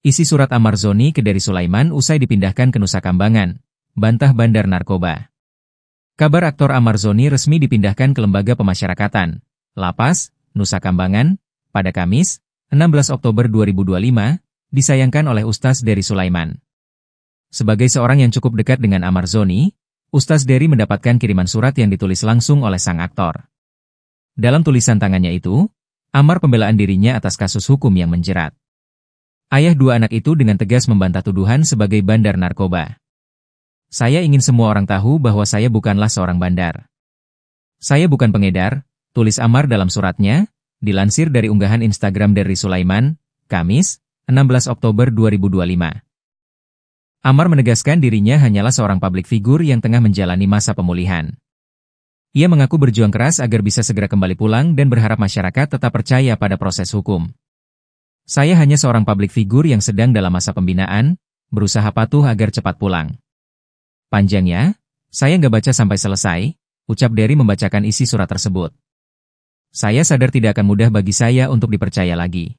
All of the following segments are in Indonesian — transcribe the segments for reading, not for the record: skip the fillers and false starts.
Isi surat Ammar Zoni ke Dery Sulaiman usai dipindahkan ke Nusa Kambangan, bantah bandar narkoba. Kabar aktor Ammar Zoni resmi dipindahkan ke Lembaga Pemasyarakatan, Lapas, Nusa Kambangan, pada Kamis, 16 Oktober 2025, disayangkan oleh Ustaz Dery Sulaiman. Sebagai seorang yang cukup dekat dengan Ammar Zoni, Ustaz Dery mendapatkan kiriman surat yang ditulis langsung oleh sang aktor. Dalam tulisan tangannya itu, Ammar pembelaan dirinya atas kasus hukum yang menjerat. Ayah dua anak itu dengan tegas membantah tuduhan sebagai bandar narkoba. Saya ingin semua orang tahu bahwa saya bukanlah seorang bandar. Saya bukan pengedar, tulis Ammar dalam suratnya, dilansir dari unggahan Instagram Dery Sulaiman, Kamis, 16 Oktober 2025. Ammar menegaskan dirinya hanyalah seorang publik figur yang tengah menjalani masa pemulihan. Ia mengaku berjuang keras agar bisa segera kembali pulang dan berharap masyarakat tetap percaya pada proses hukum. Saya hanya seorang publik figur yang sedang dalam masa pembinaan, berusaha patuh agar cepat pulang. Panjangnya, saya nggak baca sampai selesai, ucap Dery membacakan isi surat tersebut. Saya sadar tidak akan mudah bagi saya untuk dipercaya lagi.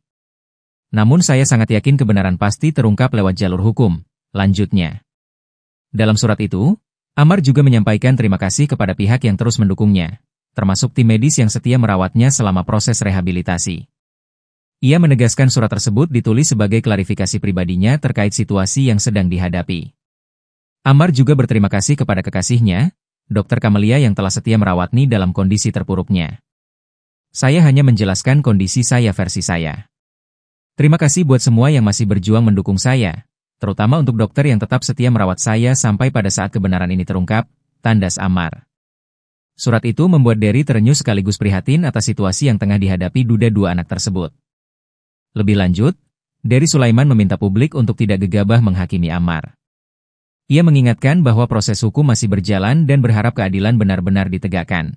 Namun saya sangat yakin kebenaran pasti terungkap lewat jalur hukum, lanjutnya. Dalam surat itu, Ammar juga menyampaikan terima kasih kepada pihak yang terus mendukungnya, termasuk tim medis yang setia merawatnya selama proses rehabilitasi. Ia menegaskan surat tersebut ditulis sebagai klarifikasi pribadinya terkait situasi yang sedang dihadapi. Ammar juga berterima kasih kepada kekasihnya, Dr. Camelia yang telah setia merawatnya dalam kondisi terpuruknya. Saya hanya menjelaskan kondisi saya versi saya. Terima kasih buat semua yang masih berjuang mendukung saya, terutama untuk dokter yang tetap setia merawat saya sampai pada saat kebenaran ini terungkap, tandas Ammar. Surat itu membuat Dery terenyuh sekaligus prihatin atas situasi yang tengah dihadapi duda dua anak tersebut. Lebih lanjut, Dery Sulaiman meminta publik untuk tidak gegabah menghakimi Ammar. Ia mengingatkan bahwa proses hukum masih berjalan dan berharap keadilan benar-benar ditegakkan.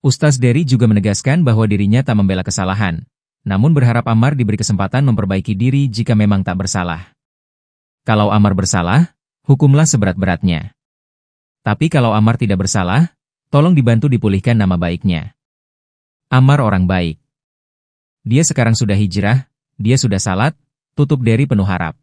Ustaz Dery juga menegaskan bahwa dirinya tak membela kesalahan, namun berharap Ammar diberi kesempatan memperbaiki diri jika memang tak bersalah. Kalau Ammar bersalah, hukumlah seberat-beratnya. Tapi kalau Ammar tidak bersalah, tolong dibantu dipulihkan nama baiknya. Ammar orang baik. Dia sekarang sudah hijrah, dia sudah salat, tutup Dery penuh harap.